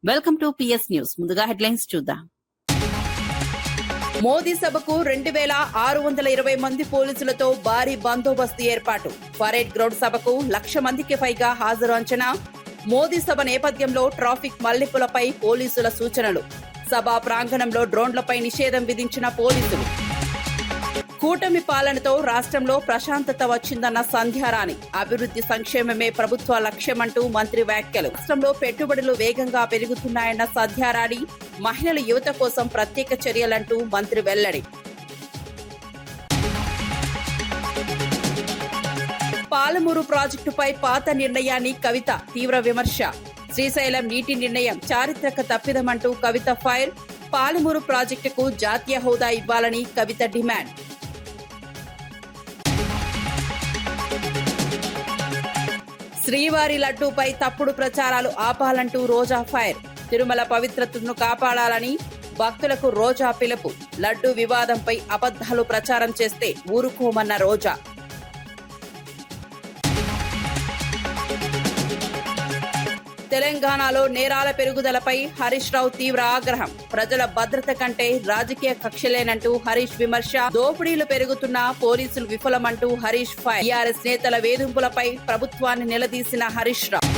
Welcome to PS news. ముందుగా headlines చూద్దాం. మోదీ సభకు 2620 మంది పోలీసులతో భారీ బందోబస్తు ఏర్పాటు. పరేడ్ గ్రౌండ్ సభకు 1,00,000 మందికి పైగా హాజరు అంచనా. మోదీ సభ నేపథ్యంలో ట్రాఫిక్ మళ్లింపులపై పోలీసుల సూచనలు. సభా ప్రాంగణంలో డ్రోన్లపై నిషేధం విధించిన పోలీసులు. కూటమి పాలనతో రాష్ట్రంలో ప్రశాంతత వచ్చిందన్న సంధ్యారాణి. అభివృద్ధి సంక్షేమమే ప్రభుత్వ లక్ష్యమంటూ మంత్రి వ్యాఖ్యలు. రాష్ట్రంలో పెట్టుబడులు వేగంగా పెరుగుతున్నాయన్న సంధ్యారాణి. మహిళల యువత కోసం ప్రత్యేక చర్యలంటూ మంత్రి వెల్లడి. పాలమూరు ప్రాజెక్టుపై పాత నిర్ణయాన్ని కవిత తీవ్ర విమర్శ. శ్రీశైలం నీటి నిర్ణయం చారిత్రక తప్పిదమంటూ కవిత ఫైర్. పాలమూరు ప్రాజెక్టుకు జాతీయ హోదా ఇవ్వాలని కవిత డిమాండ్. శ్రీవారి లడ్డూపై తప్పుడు ప్రచారాలు ఆపాలంటూ రోజా ఫైర్. తిరుమల పవిత్రతను కాపాడాలని భక్తులకు రోజా పిలుపు. లడ్డూ వివాదంపై అబద్ధాలు ప్రచారం చేస్తే ఊరుకోమన్న రోజా. తెలంగాణలో నేరాల పెరుగుదలపై హరీష్ రావు తీవ్ర ఆగ్రహం. ప్రజల భద్రత కంటే రాజకీయ కక్షలేనంటూ హరీష్ విమర్శ. దోపిడీలు పెరుగుతున్నా పోలీసులు విఫలమంటూ హరీష్ ఫైర్. టీఆర్ఎస్ నేతల వేధింపులపై ప్రభుత్వాన్ని నిలదీసిన హరీష్ రావు.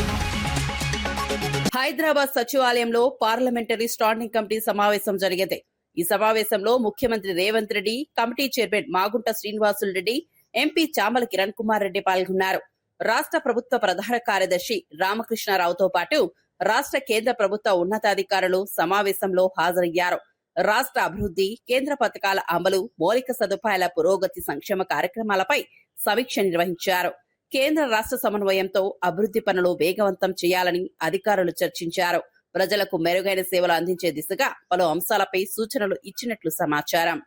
హైదరాబాద్ సచివాలయంలో పార్లమెంటరీ స్టాండింగ్ కమిటీ సమావేశం జరిగింది. ఈ సమావేశంలో ముఖ్యమంత్రి Revanth Reddy, committee chairman Magunta Srinivasulu Reddy, MP Chamala Kiran Kumar Reddy పాల్గొన్నారు. రాష్ట్ర ప్రభుత్వ ప్రధాన కార్యదర్శి రామకృష్ణారావుతో పాటు రాష్ట్ర కేంద్ర ప్రభుత్వ ఉన్నతాధికారులు సమావేశంలో హాజరయ్యారు. రాష్ట్ర అభివృద్ధి, కేంద్ర పథకాల అమలు, మౌలిక సదుపాయాల పురోగతి, సంక్షేమ కార్యక్రమాలపై సమీక్ష నిర్వహించారు. కేంద్ర రాష్ట్ర సమన్వయంతో అభివృద్ధి పనులు వేగవంతం చేయాలని అధికారులు చర్చించారు. ప్రజలకు మెరుగైన సేవలు అందించే దిశగా పలు అంశాలపై సూచనలు ఇచ్చినట్లు సమాచారం.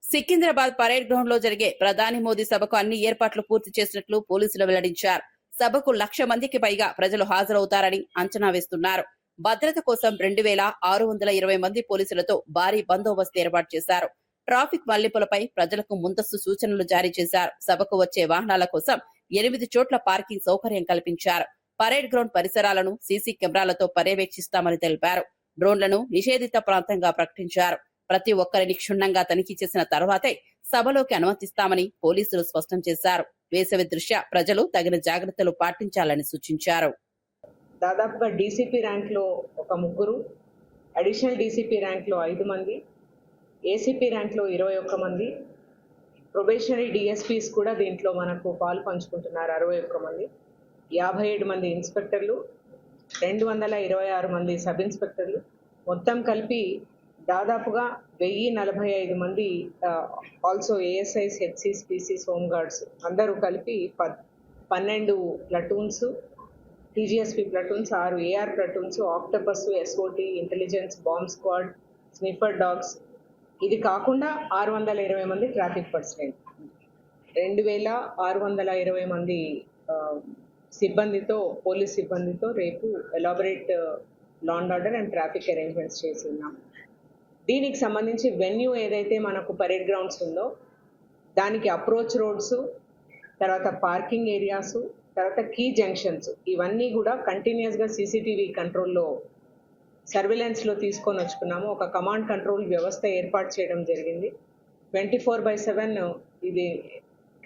సికింద్రాబాద్ పరేడ్ గ్రౌండ్ లో జరిగే ప్రధాని మోదీ సభకు అన్ని ఏర్పాట్లు పూర్తి చేసినట్లు పోలీసులు వెల్లడించారు. సభకు 1,00,000 మందికి పైగా ప్రజలు హాజరవుతారని అంచనా వేస్తున్నారు. భద్రత కోసం 2620 మంది పోలీసులతో భారీ బందోబస్తు ఏర్పాటు చేశారు. ట్రాఫిక్ మళ్లింపులపై ప్రజలకు ముందస్తు సూచనలు జారీ చేశారు. సభకు వచ్చే వాహనాల కోసం 8 చోట్ల పార్కింగ్ సౌకర్యం కల్పించారు. పరేడ్ గ్రౌండ్ పరిసరాలను సీసీ కెమెరాలతో పర్యవేక్షిస్తామని తెలిపారు. డ్రోన్లను నిషేధిత ప్రాంతంగా ప్రకటించారు. ప్రతి ఒక్కరిని క్షుణ్ణంగా తనిఖీ చేసిన తర్వాతే సభలోకి అనుమతిస్తామని పోలీసులు స్పష్టం చేశారు. వేసవి దృష్ట్యా ప్రజలు తగిన జాగ్రత్తలు పాటించాలని సూచించారు. దాదాపుగా డీసీపీ ర్యాంక్ లో ఒక 3, అడిషనల్ డీసీపీ ర్యాంక్ లో 5 మంది, ఏసీపీ ర్యాంక్ లో 21 మంది, ప్రొబేషనరీ డిఎస్పీస్ కూడా దీంట్లో మనకు పాలు పంచుకుంటున్నారు 61 మంది, 57 మంది ఇన్స్పెక్టర్లు, 226 మంది సబ్ ఇన్స్పెక్టర్లు, మొత్తం కలిపి దాదాపుగా 1045 మంది also ASIs, HCs, PCs, home guards అందరూ కలిపి 12 platoons, TGSP platoons, 6 AR platoons, Octopus, SOT, intelligence, bomb squad, sniffer dogs, ఇది కాకుండా 620 మంది ట్రాఫిక్ పర్సనల్, 2620 మంది సిబ్బందితో, పోలీస్ సిబ్బందితో రేపు elaborate law and order and traffic arrangements చేసి ఉన్నాం. దీనికి సంబంధించి వెన్యూ ఏదైతే మనకు పరేడ్ గ్రౌండ్స్ ఉందో దానికి అప్రోచ్ రోడ్స్, తర్వాత పార్కింగ్ ఏరియాస్, తర్వాత కీ జంక్షన్స్, ఇవన్నీ కూడా కంటిన్యూస్గా సీసీటీవీ కంట్రోల్లో, సర్వేలెన్స్లో తీసుకొని వచ్చుకున్నాము. ఒక కమాండ్ కంట్రోల్ వ్యవస్థ ఏర్పాటు చేయడం జరిగింది. 24/7 ఇది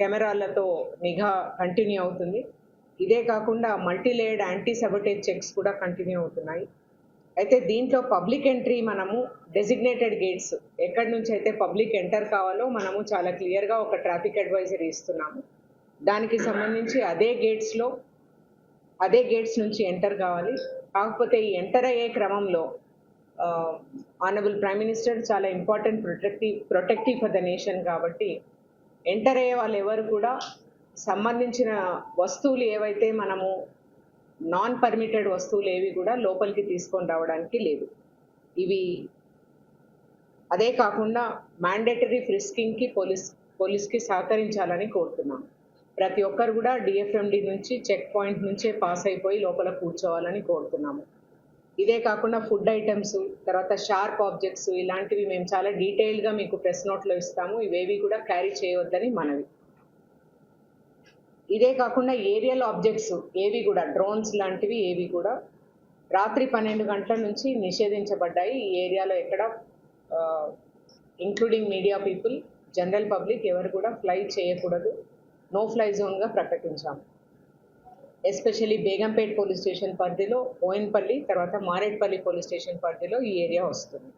కెమెరాలతో నిఘా కంటిన్యూ అవుతుంది. ఇదే కాకుండా మల్టీలేయర్డ్ యాంటీ సబోటేజ్ చెక్స్ కూడా కంటిన్యూ అవుతున్నాయి. అయితే దీంట్లో పబ్లిక్ ఎంట్రీ మనము డెసిగ్నేటెడ్ గేట్స్, ఎక్కడి నుంచి అయితే పబ్లిక్ ఎంటర్ కావాలో మనము చాలా క్లియర్గా ఒక ట్రాఫిక్ అడ్వైజరీ ఇస్తున్నాము. దానికి సంబంధించి అదే గేట్స్ నుంచి ఎంటర్ కావాలి. కాకపోతే ఈ ఎంటర్ అయ్యే క్రమంలో ఆనరబుల్ ప్రైమ్ మినిస్టర్ చాలా important protective for the nation కాబట్టి ఎంటర్ అయ్యే వాళ్ళు ఎవరు కూడా సంబంధించిన వస్తువులు ఏవైతే మనము నాన్ పర్మిటెడ్ వస్తువులు ఏవి కూడా లోపలికి తీసుకొని రావడానికి లేదు. ఇవి అదే కాకుండా మ్యాండేటరీ ఫ్రిస్కింగ్కి పోలీస్కి సహకరించాలని కోరుతున్నాం. ప్రతి ఒక్కరు కూడా డిఎఫ్ఎండి నుంచి చెక్ పాయింట్ నుంచే పాస్ అయిపోయి లోపల కూర్చోవాలని కోరుతున్నాము. ఇదే కాకుండా ఫుడ్ ఐటమ్స్, తర్వాత షార్ప్ ఆబ్జెక్ట్స్ ఇలాంటివి మేము చాలా డీటెయిల్గా మీకు ప్రెస్ నోట్లో ఇస్తాము. ఇవేవి కూడా క్యారీ చేయవద్దని మనవి. ఇదే కాకుండా ఏరియల్ ఆబ్జెక్ట్స్ ఏవి కూడా, డ్రోన్స్ లాంటివి ఏవి కూడా రాత్రి 12 గంటల నుంచి నిషేధించబడ్డాయి. ఈ ఏరియాలో ఎక్కడ including media people, general public ఎవరు కూడా ఫ్లై చేయకూడదు. నో ఫ్లై జోన్గా ప్రకటించాము. ఎస్పెషల్లీ బేగంపేట్ పోలీస్ స్టేషన్ పరిధిలో, బోయిన్పల్లి, తర్వాత మారేడ్పల్లి పోలీస్ స్టేషన్ పరిధిలో ఈ ఏరియా వస్తుంది.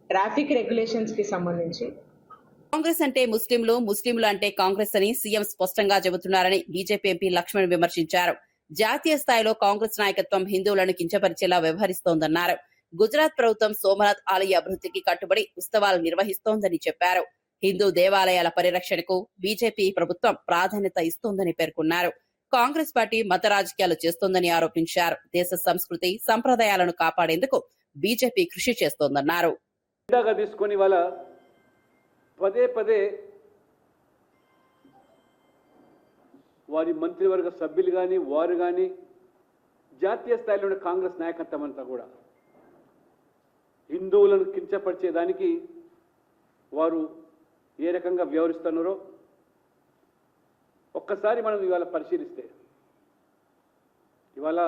ట్రాఫిక్ రెగ్యులేషన్స్కి సంబంధించి కాంగ్రెస్ అంటే ముస్లింలు, ముస్లింలు అంటే కాంగ్రెస్ అని సీఎం స్పష్టంగా చెబుతున్నారని బీజేపీ ఎంపీ లక్ష్మణ్ విమర్శించారు. జాతీయ స్థాయిలో కాంగ్రెస్ నాయకత్వం హిందువులను కించపరిచేలా వ్యవహరిస్తోందన్నారు. గుజరాత్ ప్రభుత్వం సోమనాథ్ ఆలయ అభివృద్ధికి కట్టుబడి ఉత్సవాలు నిర్వహిస్తోందని చెప్పారు. హిందూ దేవాలయాల పరిరక్షణకు బీజేపీ ప్రభుత్వం ప్రాధాన్యత ఇస్తోందని పేర్కొన్నారు. కాంగ్రెస్ పార్టీ మత రాజకీయాలు చేస్తోందని ఆరోపించారు. దేశ సంస్కృతి సంప్రదాయాలను కాపాడేందుకు బీజేపీ కృషి చేస్తోందన్నారు. తీసుకొని వాళ్ళ పదే పదే వారి మంత్రివర్గ సభ్యులు కానీ వారు కానీ జాతీయ స్థాయిలో ఉన్న కాంగ్రెస్ నాయకత్వం అంతా కూడా హిందువులను కించపరిచేదానికి వారు ఏ రకంగా వ్యవహరిస్తున్నారో ఒక్కసారి మనం ఇవాళ పరిశీలిస్తే, ఇవాళ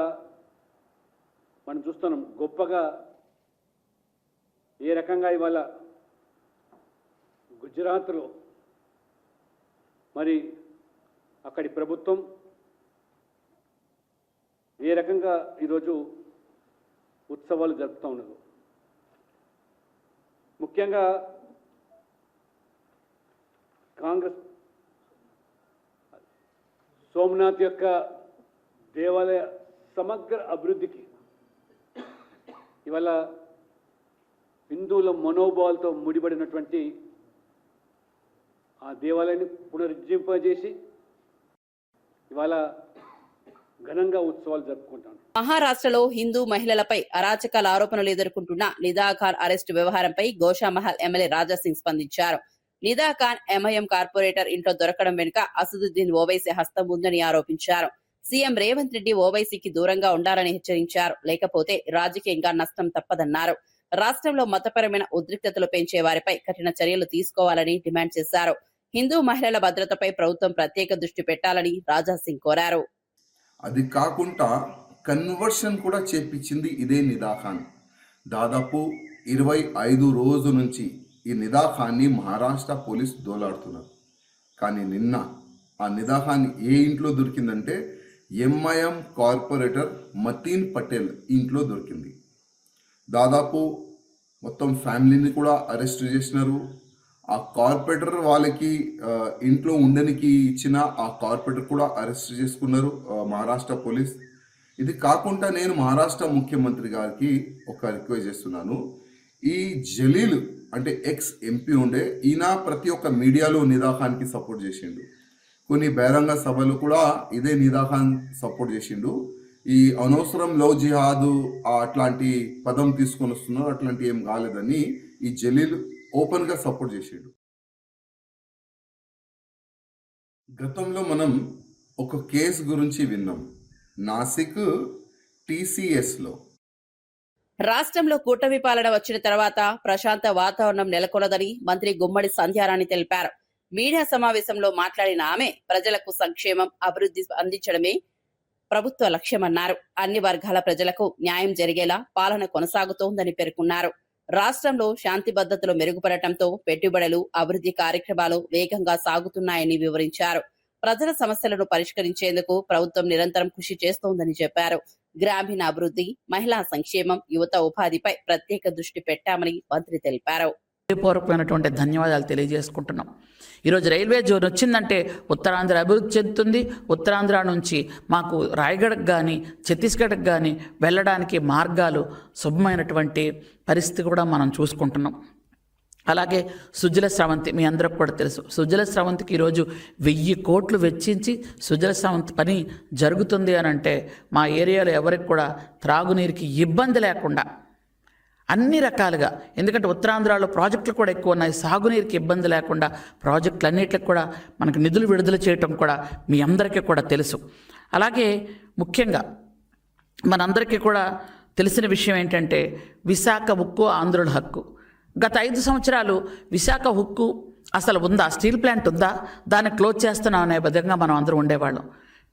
మనం చూస్తున్నాం గొప్పగా ఏ రకంగా ఇవాళ గుజరాత్లో మరి అక్కడి ప్రభుత్వం ఏ రకంగా ఈరోజు ఉత్సవాలు జరుపుతూ ఉన్నది. ముఖ్యంగా కాంగ్రెస్ సోమనాథ్ యొక్క దేవాలయ సమగ్ర అభివృద్ధికి ఇవాళ హిందువుల మనోభావాలతో ముడిపడినటువంటి ఆ దేవాలయాన్ని పునరుజ్జింపజేసి ఇవాళ ఘనంగా ఉత్సవాలు జరుపుకుంటాను. మహారాష్ట్రలో హిందూ మహిళలపై అరాచకాల ఆరోపణలు ఎదుర్కొంటున్న నిదా ఖాన్ అరెస్టు వ్యవహారంపై గోషామహల్ ఎమ్మెల్యే రాజాసింగ్ స్పందించారు. నిదా ఖాన్ ఎంఐఎం కార్పొరేటర్ ఇంట్లో దొరకడం వెనుక అసదుద్దీన్ ఓవైసీ హస్తం ఉందని ఆరోపించారు. సీఎం రేవంత్ రెడ్డి ఓవైసీకి దూరంగా ఉండాలని హెచ్చరించారు. లేకపోతే రాజకీయంగా నష్టం తప్పదన్నారు. రాష్ట్రంలో మతపరమైన ఉద్రిక్తతలు పెంచే వారిపై కఠిన చర్యలు తీసుకోవాలని డిమాండ్ చేశారు. హిందూ మహిళల భద్రతపై ప్రభుత్వం ప్రత్యేక దృష్టి పెట్టాలని రాజాసింగ్ కోరారు. అది కాకుండా కన్వర్షన్ కూడా చేపించింది ఇదే నిదా ఖాన్. దాదాపు 25 రోజుల నుంచి ఈ నిదా ఖాన్ని మహారాష్ట్ర పోలీస్ దోలాడుతున్నారు. కానీ నిన్న ఆ నిదా ఖాన్ ఏ ఇంట్లో దొరికిందంటే ఎంఐఎం కార్పొరేటర్ మతీన్ పటేల్ ఇంట్లో దొరికింది. దాదాపు మొత్తం ఫ్యామిలీని కూడా అరెస్ట్ చేసినారు. ఆ కార్పొరేటర్ వాళ్ళకి ఇంట్లో ఉండడానికి ఇచ్చిన ఆ కార్పొరేటర్ కూడా అరెస్ట్ చేసుకున్నారు మహారాష్ట్ర పోలీస్. ఇది కాకుండా నేను మహారాష్ట్ర ముఖ్యమంత్రి గారికి ఒక రిక్వెస్ట్ చేస్తున్నాను. ఈ జలీల్ అంటే ఎక్స్ ఎంపీ ఉండే ఈయన ప్రతి ఒక్క మీడియాలో నిదా ఖాన్కి సపోర్ట్ చేసిండు. కొన్ని బహిరంగ సభలు కూడా ఇదే నిదా ఖాన్ సపోర్ట్ చేసిండు. ఈ అనవసరం లవ్ జిహాద్ అట్లాంటి పదం తీసుకొని వస్తున్నారు, అట్లాంటి ఏం కాలేదని ఈ జలీల్ ఓపెన్గా సపోర్ట్ చేసిండు. గతంలో మనం ఒక కేసు గురించి విన్నాం, నాసిక్ టీసీఎస్లో. రాష్ట్రంలో కూటమి పాలన వచ్చిన తర్వాత ప్రశాంత వాతావరణం నెలకొన్నదని మంత్రి గుమ్మడి సంధ్యారాణి తెలిపారు. మీడియా సమావేశంలో మాట్లాడిన ఆమె ప్రజలకు సంక్షేమం, అభివృద్ధి అందించడమే ప్రభుత్వ లక్ష్యమన్నారు. అన్ని వర్గాల ప్రజలకు న్యాయం జరిగేలా పాలన కొనసాగుతోందని పేర్కొన్నారు. రాష్ట్రంలో శాంతి భద్రతలు మెరుగుపడటంతో పెట్టుబడులు, అభివృద్ధి కార్యక్రమాలు వేగంగా సాగుతున్నాయని వివరించారు. ప్రజల సమస్యలను పరిష్కరించేందుకు ప్రభుత్వం నిరంతరం కృషి చేస్తోందని చెప్పారు. గ్రామీణ అభివృద్ధి, మహిళా సంక్షేమం, యువత ఉపాధిపై ప్రత్యేక దృష్టి పెట్టామని మంత్రి తెలిపారు. పూర్వకమైనటువంటి ధన్యవాదాలు తెలియజేసుకుంటున్నాం. ఈరోజు రైల్వే జోన్ వచ్చిందంటే ఉత్తరాంధ్ర అభివృద్ధి చెందుతుంది. ఉత్తరాంధ్ర నుంచి మాకు రాయగఢ్కి కానీ ఛత్తీస్గఢ్కి కానీ వెళ్ళడానికి మార్గాలు శుభమైనటువంటి పరిస్థితి కూడా మనం చూసుకుంటున్నాం. అలాగే సుజల స్రవంతి మీ అందరికి కూడా తెలుసు. సుజల స్రవంతికి ఈరోజు 1000 కోట్లు వెచ్చించి సుజల స్రవంతి పని జరుగుతుంది అని అంటే మా ఏరియాలో ఎవరికి కూడా త్రాగునీరుకి ఇబ్బంది లేకుండా అన్ని రకాలుగా. ఎందుకంటే ఉత్తరాంధ్రలో ప్రాజెక్టులు కూడా ఎక్కువ ఉన్నాయి, సాగునీరుకి ఇబ్బంది లేకుండా ప్రాజెక్టులు అన్నిటికి కూడా మనకు నిధులు విడుదల చేయటం కూడా మీ అందరికీ కూడా తెలుసు. అలాగే ముఖ్యంగా మనందరికీ కూడా తెలిసిన విషయం ఏంటంటే విశాఖ ఉక్కు ఆంధ్రుల హక్కు. గత 5 సంవత్సరాలు విశాఖ ఉక్కు అసలు ఉందా, స్టీల్ ప్లాంట్ ఉందా, దాన్ని క్లోజ్ చేస్తున్నాం అనే విధంగా మనం అందరూ ఉండేవాళ్ళం.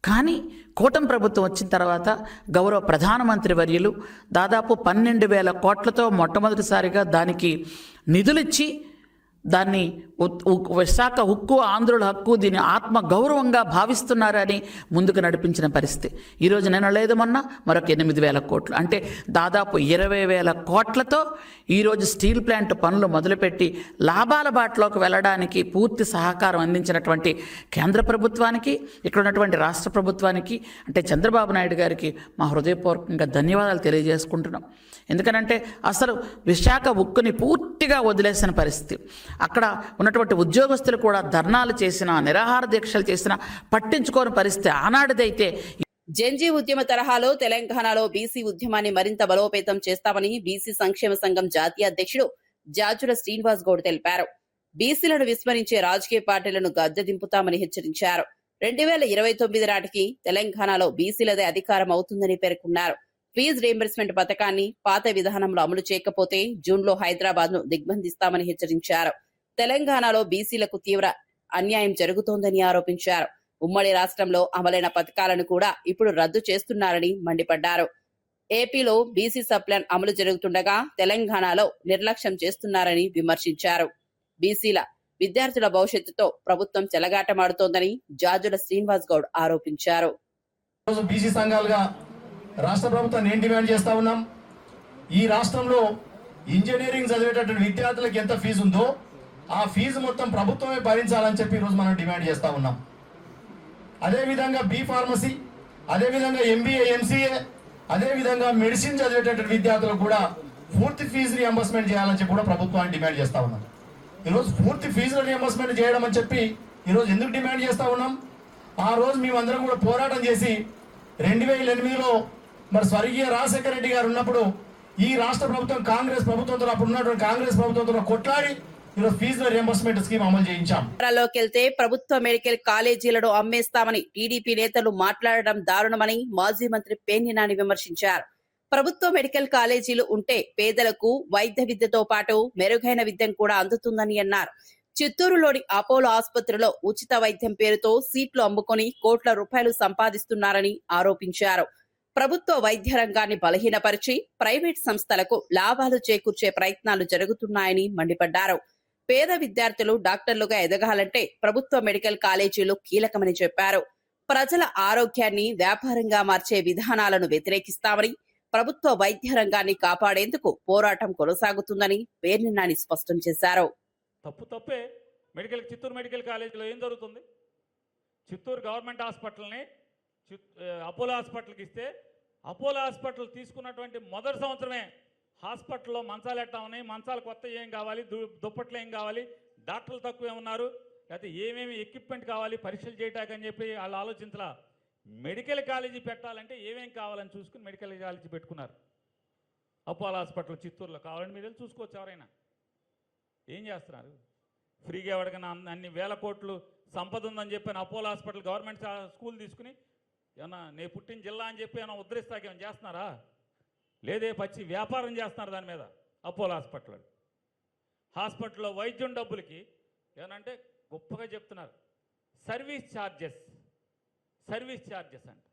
కానీ కూటమి ప్రభుత్వం వచ్చిన తర్వాత గౌరవ ప్రధానమంత్రి వర్యులు దాదాపు 12,000 కోట్లతో మొట్టమొదటిసారిగా దానికి నిధులిచ్చి దాన్ని విశాఖ ఉక్కు ఆంధ్రుల హక్కు దీని ఆత్మ గౌరవంగా భావిస్తున్నారని ముందుకు నడిపించిన పరిస్థితి. ఈరోజు నిన్న లేదు మొన్న మరొక 8,000 కోట్లు, అంటే దాదాపు 20,000 కోట్లతో ఈరోజు స్టీల్ ప్లాంట్ పనులు మొదలుపెట్టి లాభాల బాటలోకి వెళ్ళడానికి పూర్తి సహకారం అందించినటువంటి కేంద్ర ప్రభుత్వానికి, ఇక్కడ ఉన్నటువంటి రాష్ట్ర ప్రభుత్వానికి, అంటే చంద్రబాబు నాయుడు గారికి మా హృదయపూర్వకంగా ధన్యవాదాలు తెలియజేసుకుంటున్నాం. ఎందుకనంటే అసలు విశాఖ ఉక్కుని పూర్తిగా వదిలేసిన పరిస్థితి. అక్కడ ఉన్నటువంటి ఉద్యోగస్తులు కూడా ధర్నాలు చేసినా, నిరాహార దీక్షలు చేసినా పట్టించుకోని పరిస్థితి ఆనాటిదైతే. జంజీ ఉద్యమ తరహాలో తెలంగాణలో బీసీ ఉద్యమాన్ని మరింత బలోపేతం చేస్తామని బీసీ సంక్షేమ సంఘం జాతీయ అధ్యక్షుడు జాజుల శ్రీనివాస్ గౌడ్ తెలిపారు. బీసీలను విస్మరించే రాజకీయ పార్టీలను గద్దె దింపుతామని హెచ్చరించారు. 2029 నాటికి తెలంగాణలో బీసీలదే అధికారం అవుతుందని పేర్కొన్నారు. ఫీజు రీయింబర్స్మెంట్ పథకాన్ని పాత విధానంలో అమలు చేయకపోతే జూన్లో హైదరాబాద్ ను దిగ్బంధిస్తామని హెచ్చరించారు. తెలంగాణలో బీసీలకు తీవ్ర అన్యాయం జరుగుతోందని ఆరోపించారు. ఉమ్మడి రాష్ట్రంలో అమలైన పథకాలను కూడా ఇప్పుడు రద్దు చేస్తున్నారని మండిపడ్డారు. ఏపీలో బీసీ సప్లాన్ అమలు జరుగుతుండగా తెలంగాణలో నిర్లక్ష్యం చేస్తున్నారని విమర్శించారు. బీసీల విద్యార్థుల భవిష్యత్తుతో ప్రభుత్వం చెలగాటమాడుతోందని జాజుల శ్రీనివాస్ గౌడ్ ఆరోపించారు. బీసీ సంఘాలుగా రాష్ట్ర ప్రభుత్వాన్ని ఏం డిమాండ్ చేస్తా ఉన్నాం? ఈ రాష్ట్రంలో ఇంజనీరింగ్ చదివేటటువంటి విద్యార్థులకు ఎంత ఫీజు ఉందో ఆ ఫీజు మొత్తం ప్రభుత్వమే భరించాలని చెప్పి ఈరోజు మనం డిమాండ్ చేస్తా ఉన్నాం. అదేవిధంగా బీ ఫార్మసీ, అదేవిధంగా ఎంబీఏ, ఎంసీఏ, అదేవిధంగా మెడిసిన్ చదివేటటువంటి విద్యార్థులకు కూడా పూర్తి ఫీజు రియంబర్స్మెంట్ చేయాలని చెప్పి కూడా ప్రభుత్వాన్ని డిమాండ్ చేస్తా ఉన్నాం. ఈరోజు పూర్తి ఫీజుల రియంబర్స్మెంట్ చేయడం అని చెప్పి ఈరోజు ఎందుకు డిమాండ్ చేస్తా ఉన్నాం? ఆ రోజు మేమందరం కూడా పోరాటం చేసి 2008లో మరి స్వర్గీయ రాజశేఖర రెడ్డి గారు ఉన్నప్పుడు ఈ రాష్ట్ర ప్రభుత్వం కాంగ్రెస్ ప్రభుత్వంతో అప్పుడు ఉన్నటువంటి కాంగ్రెస్ ప్రభుత్వంతో కొట్లాడి ఈరోజు ఫీజుల రియంబర్స్మెంట్ స్కీమ్ అమలు చేయించాం. వెళ్తే ప్రభుత్వ మెడికల్ కాలేజీలను అమ్మేస్తామని టీడీపీ నేతలు మాట్లాడడం దారుణమని మాజీ మంత్రి పేర్ని నాని విమర్శించారు. ప్రభుత్వ మెడికల్ కాలేజీలు ఉంటే పేదలకు వైద్య విద్యతో పాటు మెరుగైన విద్యం కూడా అందుతుందని అన్నారు. చిత్తూరులోని అపోలో ఆసుపత్రిలో ఉచిత వైద్యం పేరుతో సీట్లు అమ్ముకొని కోట్ల రూపాయలు సంపాదిస్తున్నారని ఆరోపించారు. ప్రభుత్వ వైద్య రంగాన్ని బలహీనపరిచి ప్రైవేట్ సంస్థలకు లాభాలు చేకూర్చే ప్రయత్నాలు జరుగుతున్నాయని మండిపడ్డారు. పేద విద్యార్థులు డాక్టర్లుగా ఎదగాలంటే ప్రభుత్వ మెడికల్ కాలేజీలు కీలకమని చెప్పారు. ప్రజల ఆరోగ్యాన్ని వ్యాపారంగా మార్చే విధానాలను వ్యతిరేకిస్తామని, ప్రభుత్వ వైద్య రంగాన్ని కాపాడేందుకు పోరాటం కొనసాగుతుందని పేర్ని నాని స్పష్టం చేశారు. తప్పే చిత్తూరు మెడికల్ కాలేజీలో ఏం జరుగుతుంది? చిత్తూరు గవర్నమెంట్ హాస్పిటల్ని అపోలో హాస్పిటల్కి ఇస్తే అపోలో హాస్పిటల్ తీసుకున్నటువంటి మొదటి సంవత్సరమే హాస్పిటల్లో మంచాలు ఎట్టా ఉన్నాయి, మంచాలు కొత్త ఏం కావాలి, దుప్పట్లు ఏం కావాలి, డాక్టర్లు తక్కువ ఏమన్నారు, లేకపోతే ఏమేమి ఎక్విప్మెంట్ కావాలి పరీక్షలు చేయటాకని చెప్పి వాళ్ళు ఆలోచించలా. మెడికల్ కాలేజీ పెట్టాలంటే ఏమేం కావాలని చూసుకుని మెడికల్ కాలేజీ పెట్టుకున్నారు. అపోలో హాస్పిటల్ చిత్తూరులో కావాలని మీరు చూసుకోవచ్చు. ఎవరైనా ఏం చేస్తున్నారు? ఫ్రీగా ఎవరికైనా అన్ని వేల కోట్లు సంపద ఉందని చెప్పి అపోలో హాస్పిటల్ గవర్నమెంట్ స్కూల్ తీసుకుని ఏమన్నా నేను పుట్టిన జిల్లా అని చెప్పి ఏమన్నా ఉద్ధరిస్తాకేమైనా చేస్తున్నారా? లేదే పచ్చి వ్యాపారం చేస్తున్నారు దాని మీద. అపోలో హాస్పిటల్లో వైద్యం డబ్బులకి ఏమనంటే గొప్పగా చెప్తున్నారు. సర్వీస్ ఛార్జెస్ అంట.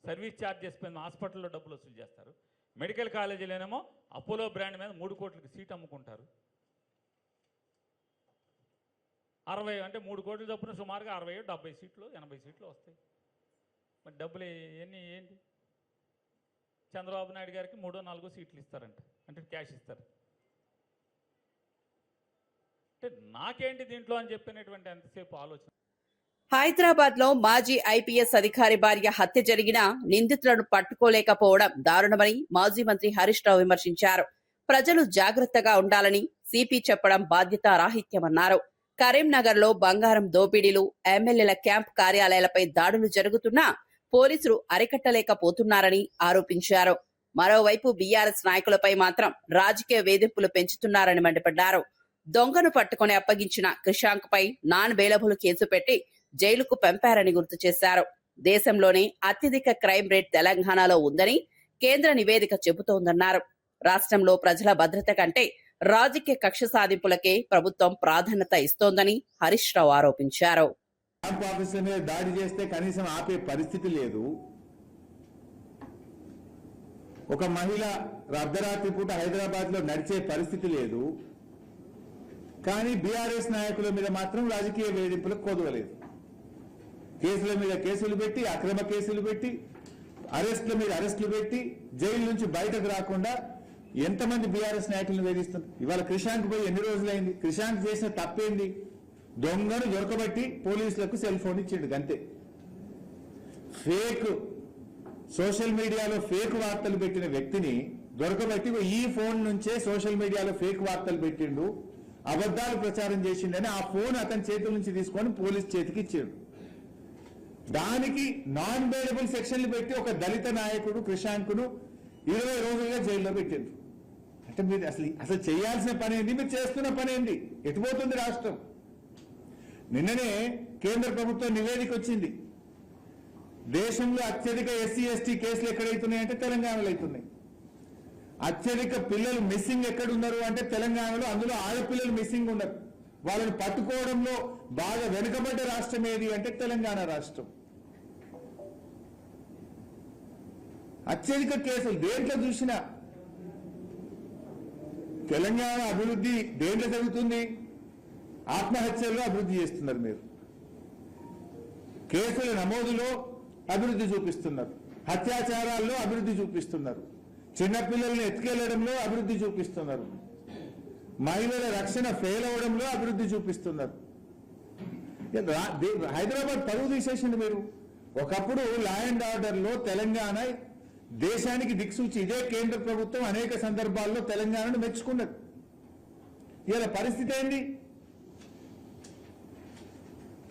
సర్వీస్ ఛార్జెస్ పైన హాస్పిటల్లో డబ్బులు వసూలు చేస్తారు. మెడికల్ కాలేజీలోనేమో అపోలో బ్రాండ్ మీద 3 కోట్లకి సీట్ అమ్ముకుంటారు. 60 అంటే 3 కోట్ల చొప్పున సుమారుగా 60, 70 సీట్లు, 80 సీట్లు వస్తాయి. మరి డబ్బులు ఏంటి? చంద్రబాబు నాయుడు గారికి 3-4 సీట్లు ఇస్తారంట, అంటే క్యాష్ ఇస్తారు. అంటే నాకేంటి దీంట్లో అని చెప్పినటువంటి ఎంతసేపు ఆలోచన. హైదరాబాద్ లో మాజీ ఐపీఎస్ అధికారి భార్య హత్య జరిగిన నిందితులను పట్టుకోలేకపోవడం దారుణమని మాజీ మంత్రి హరీష్ రావు విమర్శించారు. ప్రజలు జాగ్రత్తగా ఉండాలని సిపి చెప్పడం బాధ్యతారాహిత్యమన్నారు. కరీంనగర్ లో బంగారం దోపిడీలు, ఎమ్మెల్యేల క్యాంప్ కార్యాలయాలపై దాడులు జరుగుతున్నా పోలీసులు అరికట్టలేకపోతున్నారని ఆరోపించారు. మరోవైపు బీఆర్ఎస్ నాయకులపై మాత్రం రాజకీయ వేధింపులు పెంచుతున్నారని మండిపడ్డారు. దొంగను పట్టుకుని అప్పగించిన క్రిషాంక్ పై నాన్ బెయిలబుల్ కేసు పెట్టి జైలుకు పంపారని గుర్తు చేశారు. దేశంలోనే అత్యధిక క్రైమ్ రేట్ తెలంగాణలో ఉందని కేంద్ర నివేదిక చెబుతోందన్నారు. రాష్ట్రంలో ప్రజల భద్రత కంటే రాజకీయ కక్ష సాధింపులకే ప్రభుత్వం ప్రాధాన్యత ఇస్తోందని హరీష్ రావు ఆరోపించారు. క్యాంప్ ఆఫీసర్ మీద దాడి చేస్తే కనీసం ఆపే పరిస్థితి లేదు. ఒక మహిళ అర్ధరాత్రి పూట హైదరాబాద్ లో నడిచే పరిస్థితి లేదు. కానీ బీఆర్ఎస్ నాయకుల మీద మాత్రం రాజకీయ వేధింపులకు కొదవలేదు. కేసుల మీద కేసులు పెట్టి, అక్రమ కేసులు పెట్టి, అరెస్టుల మీద అరెస్టులు పెట్టి, జైలు నుంచి బయటకు రాకుండా ఎంతమంది బీఆర్ఎస్ నాయకులను వేధిస్తున్నారు. ఇవాళ క్రిషాంక్ పోయి ఎన్ని రోజులైంది? క్రిషాంక్ చేసిన తప్పేంది? దొంగను దొరకబట్టి పోలీసులకు సెల్ ఫోన్ ఇచ్చిండు అంతే. ఫేక్ సోషల్ మీడియాలో ఫేక్ వార్తలు పెట్టిన వ్యక్తిని దొరకబట్టి ఈ ఫోన్ నుంచే సోషల్ మీడియాలో ఫేక్ వార్తలు పెట్టిండు, అబద్ధాలు ప్రచారం చేసిండని ఆ ఫోన్ అతని చేతుల నుంచి తీసుకొని పోలీస్ చేతికి ఇచ్చాడు. దానికి నాన్ బెయిలబుల్ సెక్షన్లు పెట్టి ఒక దళిత నాయకుడు క్రిషాంక్ను 20 రోజులుగా జైల్లో పెట్టిండ్రు. అంటే మీరు అసలు చేయాల్సిన పని ఏంది? మీరు చేస్తున్న పని ఏంది? ఎటుపోతుంది రాష్ట్రం? నిన్ననే కేంద్ర ప్రభుత్వం నివేదిక వచ్చింది. దేశంలో అత్యధిక ఎస్సీ ఎస్టీ కేసులు ఎక్కడైతున్నాయంటే తెలంగాణలో అవుతున్నాయి. అత్యధిక పిల్లలు మిస్సింగ్ ఎక్కడున్నారు అంటే తెలంగాణలో. అందులో ఆడపిల్లలు మిస్సింగ్ ఉన్నారు. వాళ్ళని పట్టుకోవడంలో బాగా వెనుకబడ్డ రాష్ట్రం ఏది అంటే తెలంగాణ రాష్ట్రం. అత్యధిక కేసులు దేంట్లో చూసినా. తెలంగాణ అభివృద్ధి దేంట్లో జరుగుతుంది? ఆత్మహత్యల్లో అభివృద్ధి చేస్తున్నారు మీరు. కేసుల నమోదులో అభివృద్ధి చూపిస్తున్నారు. అత్యాచారాల్లో అభివృద్ధి చూపిస్తున్నారు. చిన్నపిల్లల్ని ఎత్తుకెళ్లడంలో అభివృద్ధి చూపిస్తున్నారు. మహిళల రక్షణ ఫెయిల్ అవడంలో అభివృద్ధి చూపిస్తున్నారు. హైదరాబాద్ పరువు తీసేసింది మీరు. ఒకప్పుడు లా అండ్ ఆర్డర్ లో తెలంగాణ దేశానికి దిక్సూచి. ఇదే కేంద్ర ప్రభుత్వం అనేక సందర్భాల్లో తెలంగాణను మెచ్చుకున్నది. ఇలా పరిస్థితి ఏంది?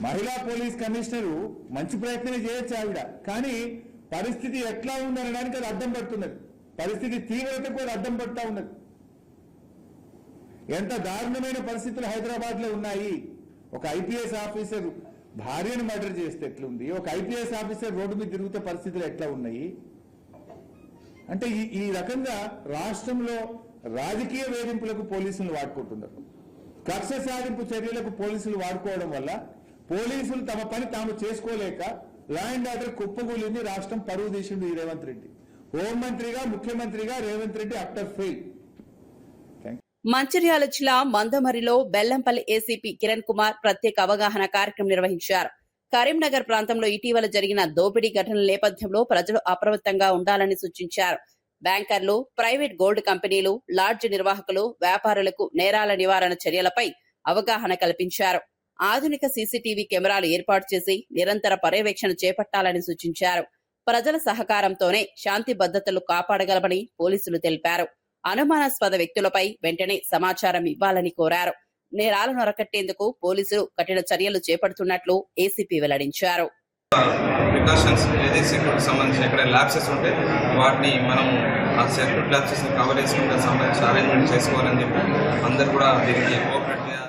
మహిళా పోలీస్ కమిషనరు మంచి ప్రయత్నమే చేయొచ్చు ఆవిడ, కానీ పరిస్థితి ఎట్లా ఉందనడానికి అది అడ్డం పడుతున్నది. పరిస్థితి తీవ్రతకు అది అడ్డం పడుతూ ఉన్నది. ఎంత దారుణమైన పరిస్థితులు హైదరాబాద్ లో ఉన్నాయి. ఒక ఐపీఎస్ ఆఫీసర్ భార్యను మర్డర్ చేస్తే ఎట్లుంది? ఒక ఐపీఎస్ ఆఫీసర్ రోడ్డు మీద తిరుగుతే పరిస్థితులు ఎట్లా ఉన్నాయి? అంటే ఈ రకంగా రాష్ట్రంలో రాజకీయ వేధింపులకు పోలీసులు వాడుకుంటున్నారు. కక్ష సాధింపు చర్యలకు పోలీసులు వాడుకోవడం వల్ల పోలీసులు తమ పని తాము చేసుకోలేక లా అండ్ ఆర్డర్ కుప్పగూలింది. రాష్ట్రం పరువు తీసిండు ఈ రేవంత్ రెడ్డి. హోంమంత్రిగా, ముఖ్యమంత్రిగా రేవంత్ రెడ్డి అఫ్టర్ ఫెయిల్. మంచిర్యాల జిల్లా మందమరిలో బెల్లంపల్లి ఏసీపీ కిరణ్ కుమార్ ప్రత్యేక అవగాహన కార్యక్రమం నిర్వహించారు. కరీంనగర్ ప్రాంతంలో ఇటీవల జరిగిన దోపిడీ ఘటనల నేపథ్యంలో ప్రజలు అప్రమత్తంగా ఉండాలని సూచించారు. బ్యాంకర్లు, ప్రైవేట్ గోల్డ్ కంపెనీలు, లాడ్జ్ నిర్వాహకులు, వ్యాపారులకు నేరాల నివారణ చర్యలపై అవగాహన కల్పించారు. ఆధునిక సీసీటీవీ కెమెరాలు ఏర్పాటు చేసి నిరంతర పర్యవేక్షణ చేపట్టాలని సూచించారు. ప్రజల సహకారంతోనే శాంతి భద్రతలు కాపాడగలమని పోలీసులు తెలిపారు. అనుమానాస్పద వ్యక్తులపై వెంటనే సమాచారం ఇవ్వాలని కోరారు. నేరాలను అరికట్టేందుకు పోలీసులు కఠిన చర్యలు చేపడుతున్నట్లు ఏసీపీ వెల్లడించారు. ప్రికాషన్స్ ఏదైతే సెక్యూరిటీ సంబంధించిన ఎక్కడ ల్యాబ్సెస్ ఉంటే వాటిని మనం ఆ సెక్యూరిటీ ల్యాబ్సెస్ కవర్ చేసుకుంటే సంబంధించిన అరేంజ్మెంట్ చేసుకోవాలని చెప్పి అందరు కూడా దీనికి కోఆపరేట్ చేయాలి.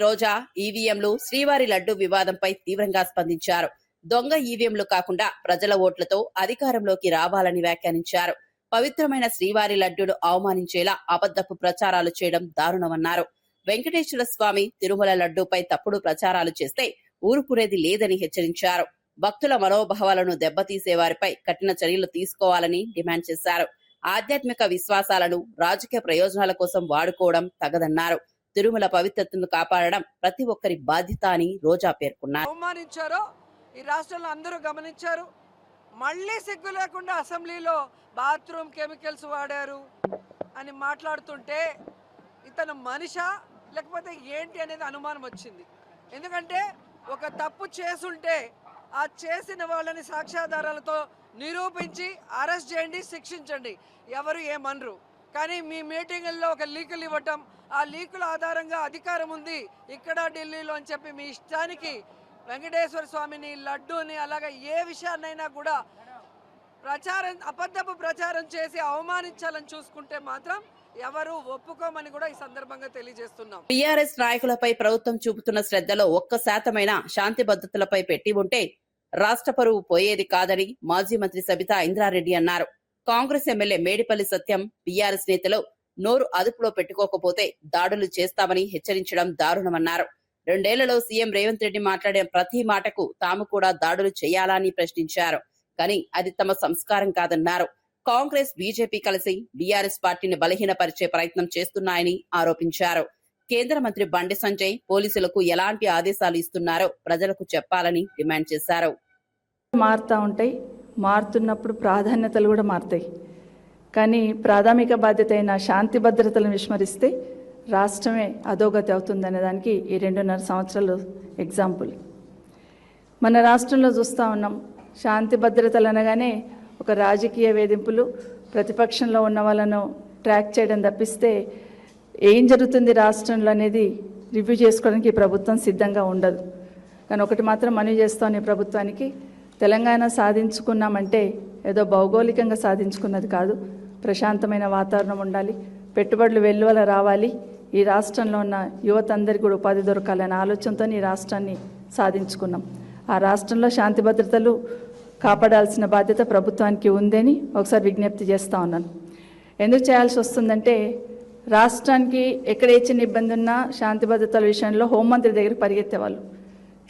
రోజా ఈవీఎంలు, శ్రీవారి లడ్డు వివాదంపై తీవ్రంగా స్పందించారు. దొంగ ఈవీఎంలు కాకుండా ప్రజల ఓట్లతో అధికారంలోకి రావాలని వ్యాఖ్యానించారు. పవిత్రమైన శ్రీవారి లడ్డూను అవమానించేలా అబద్ధపు ప్రచారాలు చేయడం దారుణమన్నారు. వెంకటేశ్వర స్వామి తిరుమల లడ్డూపై తప్పుడు ప్రచారాలు చేస్తే ఊరుకునేది లేదని హెచ్చరించారు. భక్తుల మనోభావాలను దెబ్బతీసే వారిపై కఠిన చర్యలు తీసుకోవాలని డిమాండ్ చేశారు. ఆధ్యాత్మిక విశ్వాసాలను రాజకీయ ప్రయోజనాల కోసం వాడుకోవడం తగదన్నారు. తిరుమల పవిత్రతను కాపాడడం ప్రతి ఒక్కరి బాధ్యత అని రోజా పేర్కొన్నారు. అవమానించారో ఈ రాష్ట్రంలో అందరూ గమనించారు. మళ్ళీ సిగ్గు లేకుండా అసెంబ్లీలో బాత్రూమ్ కెమికల్స్ వాడారు అని మాట్లాడుతుంటే ఇతను మనిషా లేకపోతే ఏంటి అనేది అనుమానం వచ్చింది. ఎందుకంటే ఒక తప్పు చేసుంటే ఆ చేసిన వాళ్ళని సాక్ష్యాధారాలతో నిరూపించి అరెస్ట్ చేయండి, శిక్షించండి, ఎవరు ఏమనరు. కానీ మీ మీటింగుల్లో ఒక లీకులు ఇవ్వటం, ఆ లీకుల ఆధారంగా అధికారం ఉంది ఇక్కడ ఢిల్లీలో అని చెప్పి మీ ఇష్టానికి వెంకటేశ్వర స్వామిని, లడ్డూని, అలాగే ఏ విషయాన్నైనా కూడా అబద్ధపు ప్రచారం చేసి అవమానించాలని చూసుకుంటే మాత్రం ఎవరు ఒప్పుకోమని కూడా ఈ సందర్భంగా తెలియజేస్తున్నాం. టీఆర్ఎస్ నాయకులపై ప్రభుత్వం చూపుతున్న శ్రద్ధలో 1% శాంతి భద్రతలపై పెట్టి ఉంటే రాష్ట్ర పరువు పోయేది కాదని మాజీ మంత్రి సబితా ఇంద్రారెడ్డి అన్నారు. కాంగ్రెస్ ఎమ్మెల్యే మేడిపల్లి సత్యం టీఆర్ఎస్ నేతలు నోరు అదుపులో పెట్టుకోకపోతే దాడులు చేస్తామని హెచ్చరించడం దారుణమన్నారు. 2 ఏళ్లలో సీఎం రేవంత్ రెడ్డి మాట్లాడిన ప్రతి మాటకు తాము కూడా దాడులు చేయాలని ప్రశ్నించారు. కానీ అది తమ సంస్కారం కాదన్నారు. కాంగ్రెస్ బీజేపీ కలిసి బీఆర్ఎస్ పార్టీని బలహీనపరిచే ప్రయత్నం చేస్తున్నాయని ఆరోపించారు. కేంద్ర మంత్రి బండి సంజయ్ పోలీసులకు ఎలాంటి ఆదేశాలు ఇస్తున్నారో ప్రజలకు చెప్పాలని డిమాండ్ చేశారు. మారుతూ ఉంటాయి, మారుతున్నప్పుడు ప్రాధాన్యతలు కూడా మారుతాయి. కానీ ప్రాథమిక బాధ్యత అయిన శాంతి భద్రతలను విస్మరిస్తే రాష్ట్రమే అధోగతి అవుతుందనే దానికి ఈ 2.5 సంవత్సరాలు ఎగ్జాంపుల్. మన రాష్ట్రంలో చూస్తూ ఉన్నాం, శాంతి భద్రతలు అనగానే ఒక రాజకీయ వేధింపులు, ప్రతిపక్షంలో ఉన్న వాళ్ళను ట్రాక్ చేయడం తప్పిస్తే ఏం జరుగుతుంది రాష్ట్రంలో అనేది రివ్యూ చేసుకోవడానికి ప్రభుత్వం సిద్ధంగా ఉండదు. కానీ ఒకటి మాత్రం మనవి చేస్తాను ఈ ప్రభుత్వానికి, తెలంగాణ సాధించుకున్నామంటే ఏదో భౌగోళికంగా సాధించుకున్నది కాదు, ప్రశాంతమైన వాతావరణం ఉండాలి, పెట్టుబడులు వెల్లువల రావాలి, ఈ రాష్ట్రంలో ఉన్న యువత అందరికీ కూడా ఉపాధి దొరకాలనే ఆలోచనతో ఈ రాష్ట్రాన్ని సాధించుకున్నాం. ఆ రాష్ట్రంలో శాంతి భద్రతలు కాపాడాల్సిన బాధ్యత ప్రభుత్వానికి ఉందని ఒకసారి విజ్ఞప్తి చేస్తూ ఉన్నాను. ఎందుకు చేయాల్సి వస్తుందంటే రాష్ట్రానికి ఎక్కడ ఏ చిన్న ఇబ్బంది ఉన్నా శాంతి భద్రతల విషయంలో హోంమంత్రి దగ్గర పరిగెత్తేవాళ్ళు.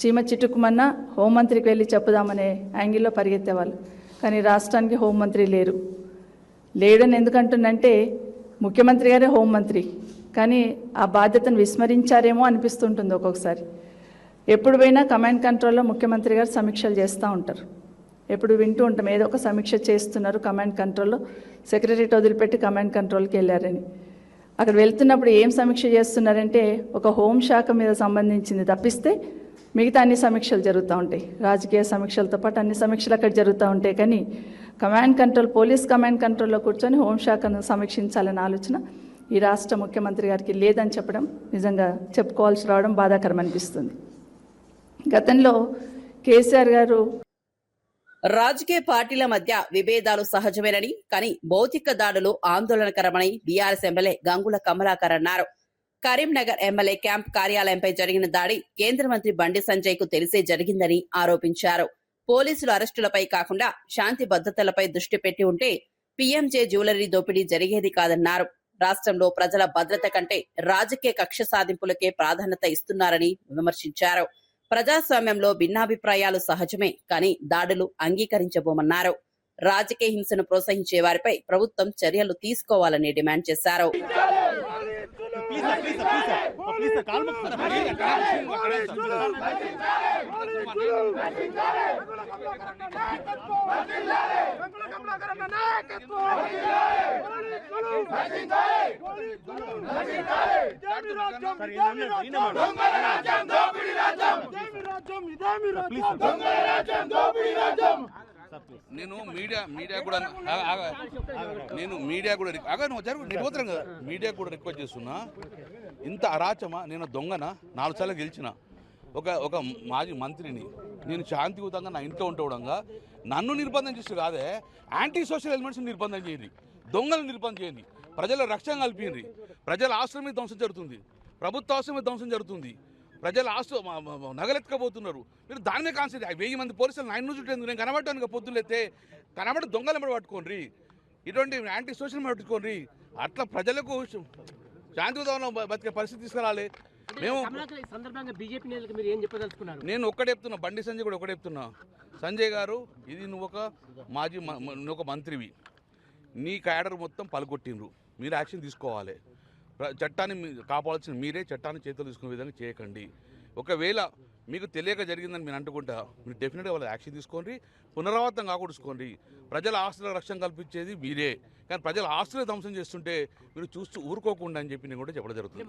చీమ చిటుకుమన్నా హోంమంత్రికి వెళ్ళి చెప్పుదామనే యాంగిల్లో పరిగెత్తేవాళ్ళు. కానీ రాష్ట్రానికి హోంమంత్రి లేడని ఎందుకంటుందంటే ముఖ్యమంత్రి గారే హోంమంత్రి, కానీ ఆ బాధ్యతను విస్మరించారేమో అనిపిస్తుంటుంది ఒక్కొక్కసారి. ఎప్పుడు పోయినా కమాండ్ కంట్రోల్లో ముఖ్యమంత్రి గారు సమీక్షలు చేస్తూ ఉంటారు. ఎప్పుడు వింటూ ఉంటాం ఏదో ఒక సమీక్ష చేస్తున్నారు కమాండ్ కంట్రోల్లో, సెక్రటరీట్ వదిలిపెట్టి కమాండ్ కంట్రోల్కి వెళ్ళారని. అక్కడ వెళ్తున్నప్పుడు ఏం సమీక్ష చేస్తున్నారంటే ఒక హోంశాఖ మీద సంబంధించింది తప్పిస్తే మిగతా అన్ని సమీక్షలు జరుగుతూ ఉంటాయి. రాజకీయ సమీక్షలతో పాటు అన్ని సమీక్షలు అక్కడ జరుగుతూ ఉంటాయి. కానీ కమాండ్ కంట్రోల్, పోలీస్ కమాండ్ కంట్రోల్లో కూర్చొని హోంశాఖను సమీక్షించాలనే ఆలోచన ఈ రాష్ట్ర ముఖ్యమంత్రి గారికి లేదని చెప్పడం నిజంగా చెప్పుకోవాల్సి రావడం బాధాకరం అనిపిస్తుంది. గతంలో కేసీఆర్ గారు రాజకీయ పార్టీల మధ్య విభేదాలు సహజమేనని, కానీ భౌతిక దాడులు ఆందోళనకరమని బీఆర్ఎస్ ఎమ్మెల్యే గంగుల కమలాకర్ అన్నారు. కరీంనగర్ ఎమ్మెల్యే క్యాంప్ కార్యాలయంపై జరిగిన దాడి కేంద్ర మంత్రి బండి సంజయ్ కు తెలిసే జరిగిందని ఆరోపించారు. పోలీసుల అరెస్టులపై కాకుండా శాంతి భద్రతలపై దృష్టి పెట్టి ఉంటే పీఎంజే జ్యువెలరీ దోపిడీ జరిగేది కాదన్నారు. రాష్ట్రంలో ప్రజల భద్రత కంటే రాజకీయ కక్ష సాధింపులకే ప్రాధాన్యత ఇస్తున్నారని విమర్శించారు. ప్రజాస్వామ్యంలో భిన్నాభిప్రాయాలు సహజమే, కానీ దాడులు అంగీకరించబోమన్నారు. రాజకీయ హింసను ప్రోత్సహించే వారిపై ప్రభుత్వం చర్యలు తీసుకోవాలని డిమాండ్ చేశారు. నేను మీడియా కూడా రిక్వెస్ట్ చేస్తున్నా. ఇంత అరాచమా? నేను దొంగనా? 4 సార్లు గెలిచిన ఒక మాజీ మంత్రిని నేను శాంతియుతంగా నా ఇంట్లో ఉండడంగా నన్ను నిర్బంధం చేసి కాదే, యాంటీ సోషల్ ఎలిమెంట్స్ నిర్బంధం చేయండి, దొంగలను నిర్బంధం చేయండి, ప్రజల రక్షణ కల్పింది. ప్రజల ఆస్తుల మీద ధ్వంసం జరుగుతుంది, ప్రభుత్వ ఆస్తుల మీద ధ్వంసం జరుగుతుంది, ప్రజల ఆస్తు నగలెత్తుకపోతున్నారు. మీరు దాని మీద కాన్సెంట్రేట్. 1000 మంది పోలీసులు 9 చుట్టూ నేను కనబడటానికి పొద్దులైతే కనబడి దొంగలు ఎంబడి పట్టుకోండి, ఇటువంటి యాంటీ సోషల్ పట్టుకోండి. అట్లా ప్రజలకు శాంతియుతంగా బతికే పరిస్థితి తీసుకురాలి. మేము నేను ఒక్కటే చెప్తున్నా, బండి సంజయ్ కూడా ఒకటే చెప్తున్నా, సంజయ్ గారు ఇది నువ్వు ఒక మంత్రివి, నీ క్యాడర్ మొత్తం పలగొట్టిండ్రు, మీరు యాక్షన్ తీసుకోవాలి. చట్టాన్ని కాపాడాల్సిన మీరే, చట్టాన్ని చేతులు తీసుకునే విధంగా చేయకండి. ఒకవేళ మీకు తెలియక జరిగిందని మీరు అంటుకుంటా, మీరు డెఫినెట్గా వాళ్ళ యాక్షన్ తీసుకోండి, పునరావృతం కాకూడచుకోండి. ప్రజల ఆస్తుల రక్షణ కల్పించేది మీరే, కానీ ప్రజల ఆస్తులు ధ్వంసం చేస్తుంటే మీరు చూస్తూ ఊరుకోకుండా అని చెప్పి నేను కూడా చెప్పడం జరుగుతుంది.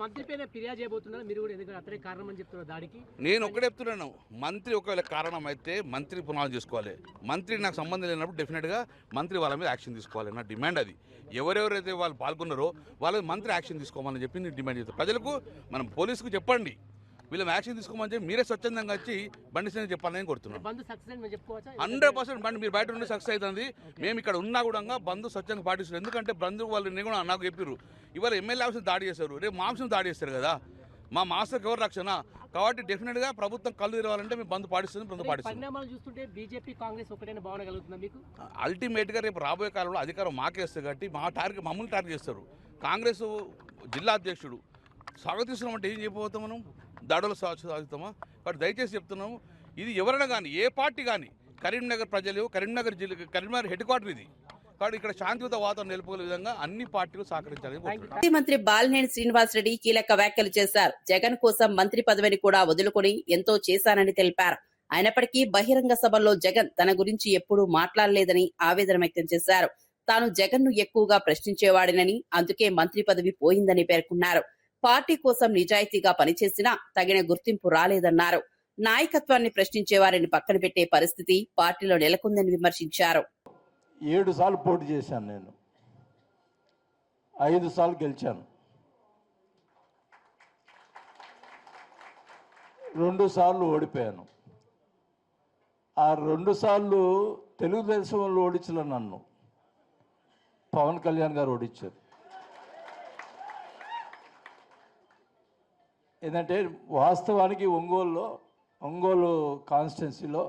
నేను ఒకటే చెప్తున్నాను, మంత్రి ఒకవేళ కారణం అయితే మంత్రి పునాలు చేసుకోవాలి. మంత్రి నాకు సంబంధం లేనప్పుడు డెఫినెట్గా మంత్రి వాళ్ళ మీద యాక్షన్ తీసుకోవాలి. నా డిమాండ్ అది. ఎవరెవరైతే వాళ్ళు పాల్గొన్నారో వాళ్ళ మంత్రి యాక్షన్ తీసుకోవాలని చెప్పి నేను డిమాండ్ చేస్తాను. ప్రజలకు, మనం పోలీసుకు చెప్పండి, వీళ్ళ యాక్షన్ తీసుకోమని చెప్పి మీరే స్వచ్ఛందంగా వచ్చి బండి సంజయ్ చెప్పాలని కోరుతున్నాను. 100% బండి మీరు బయట ఉండి సక్సెస్ అవుతుంది. మేము ఇక్కడ ఉన్నా కూడా బంధు స్వచ్ఛంగా పాటిస్తారు. ఎందుకంటే బంధు వాళ్ళు కూడా నాకు చెప్పారు, ఇవాళ ఎమ్మెల్యే ఆఫీస్ దాడి చేశారు, రేపు మాంసం దాడి చేస్తారు కదా, మా మాస్టర్కి ఎవరు రక్షణ. కాబట్టి డెఫినెట్గా ప్రభుత్వం కళ్ళు తెరవాలంటే మేము బంధు పాటిస్తుంది. చూస్తుంటే బీజేపీ కాంగ్రెస్ ఒకటైనా భావన కలుగుతుందా మీకు? అల్టిమేట్గా రేపు రాబోయే కాలంలో అధికారం మాకేస్తారు కాబట్టి మమ్మల్ని టార్గెట్ చేస్తారు. కాంగ్రెస్ జిల్లా అధ్యక్షుడు స్వాగతిస్తున్నామంటే ఏం చెప్పబోతాం మనం? దాడులు సాగుతామా? కాబట్టి దయచేసి చెప్తున్నాము, ఇది ఎవరైనా కానీ ఏ పార్టీ కానీ కరీంనగర్ ప్రజలు, కరీంనగర్ హెడ్ క్వార్టర్ ఇది. కాబట్టి ఇక్కడ శాంతియుత వాతావరణం నిలుపుకునే విధంగా అన్ని పార్టీలు సహకరించాలని కోరుతున్నాను. మంత్రి బాలినేని శ్రీనివాసరెడ్డి కీలక వ్యాఖ్యలు చేశారు. జగన్ కోసం మంత్రి పదవిని కూడా వదులుకొని ఎంతో చేశానని తెలిపారు. అయినప్పటికీ బహిరంగ సభల్లో జగన్ తన గురించి ఎప్పుడూ మాట్లాడలేదని ఆవేదన వ్యక్తం చేశారు. తాను జగన్ ను ఎక్కువగా ప్రశ్నించేవాడినని, అందుకే మంత్రి పదవి పోయిందని పేర్కొన్నారు. పార్టీ కోసం నిజాయితీగా పనిచేసినా తగిన గుర్తింపు రాలేదన్నారు. నాయకత్వాన్ని ప్రశ్నించే వారిని పక్కన పెట్టే పరిస్థితి పార్టీలో నెలకొందని విమర్శించారు. 7 సార్లు పోటీ చేశాను, నేను 5 సార్లు గెలిచాను, 2 సార్లు ఓడిపోయాను. ఆ 2 సార్లు తెలుగుదేశం వాళ్ళు ఓడించలే, నన్ను పవన్ కళ్యాణ్ గారు ఓడించారు. ఏంటంటే వాస్తవానికి ఒంగోలు కాన్స్టిట్యున్సీలో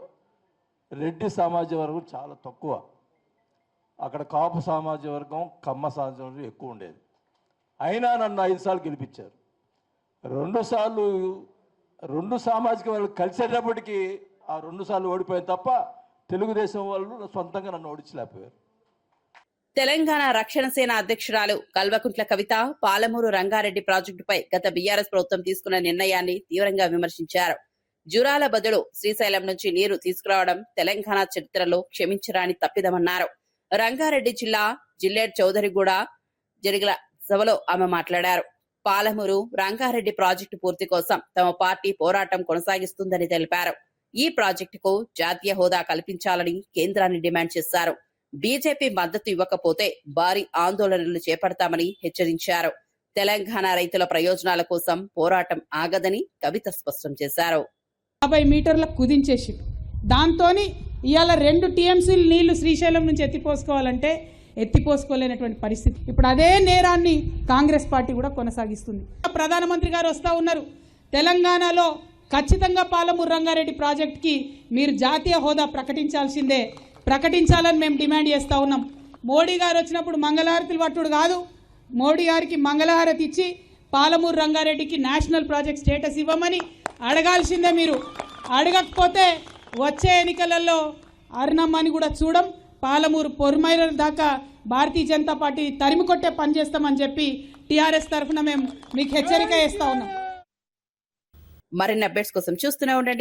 రెడ్డి సామాజిక వర్గం చాలా తక్కువ, అక్కడ కాపు సామాజిక వర్గం, కమ్మ సామాజిక వర్గం ఎక్కువ ఉండేది. అయినా నన్ను 5 సార్లు గెలిపించారు. 2 సార్లు 2 సామాజిక వర్గం కలిసేటప్పటికీ ఆ 2 సార్లు ఓడిపోయాను తప్ప తెలుగుదేశం వాళ్ళు సొంతంగా నన్ను ఓడించలేకపోయారు. తెలంగాణ రక్షణ సేన అధ్యక్షురాలు కల్వకుంట్ల కవిత పాలమూరు రంగారెడ్డి ప్రాజెక్టుపై గత బీఆర్ఎస్ ప్రభుత్వం తీసుకున్న నిర్ణయాన్ని తీవ్రంగా విమర్శించారు. జురాల బదులు శ్రీశైలం నుంచి నీరు తీసుకురావడం తెలంగాణ చరిత్రలో క్షమించరాని తప్పిదమన్నారు. రంగారెడ్డి జిల్లా జిల్లేడ్ చౌదరిగూడ జరిగిన సభలో ఆమె మాట్లాడారు. పాలమూరు రంగారెడ్డి ప్రాజెక్టు పూర్తి కోసం తమ పార్టీ పోరాటం కొనసాగిస్తుందని తెలిపారు. ఈ ప్రాజెక్టుకు జాతీయ హోదా కల్పించాలని కేంద్రాన్ని డిమాండ్ చేశారు. బీజేపీ మద్దతు ఇవ్వకపోతే భారీ ఆందోళనలు చేపడతామని హెచ్చరించారు. తెలంగాణ రైతుల ప్రయోజనాల కోసం పోరాటం ఆగదని కవిత స్పష్టం చేశారు. 50 మీటర్లకు కుదించేసి దాంతోని ఇవాళ 2 టీఎంసీలు నీళ్లు శ్రీశైలం నుంచి ఎత్తిపోసుకోలేనటువంటి పరిస్థితి. ఇప్పుడు అదే నేరాన్ని కాంగ్రెస్ పార్టీ కూడా కొనసాగిస్తుంది. ప్రధానమంత్రి గారు వస్తా ఉన్నారు. తెలంగాణలో ఖచ్చితంగా పాలమూరు రంగారెడ్డి ప్రాజెక్టుకి మీరు జాతీయ హోదా ప్రకటించాలని మేము డిమాండ్ చేస్తూ ఉన్నాం. మోడీ గారు వచ్చినప్పుడు మంగళహారతులు పట్టుడు కాదు, మోడీ గారికి మంగళహారతి ఇచ్చి పాలమూరు రంగారెడ్డికి నేషనల్ ప్రాజెక్ట్ స్టేటస్ ఇవ్వమని అడగాల్సిందే. మీరు అడగకపోతే వచ్చే ఎన్నికలలో అరుణమ్మని కూడా చూడం, పాలమూరు పొరుమైల దాకా భారతీయ జనతా పార్టీ తరిమి కొట్టే పని చేస్తామని చెప్పి టీఆర్ఎస్ తరఫున మేము మీకు హెచ్చరిక చేస్తా ఉన్నాం. మరిన్ని అప్డేట్స్ కోసం చూస్తూనే ఉండండి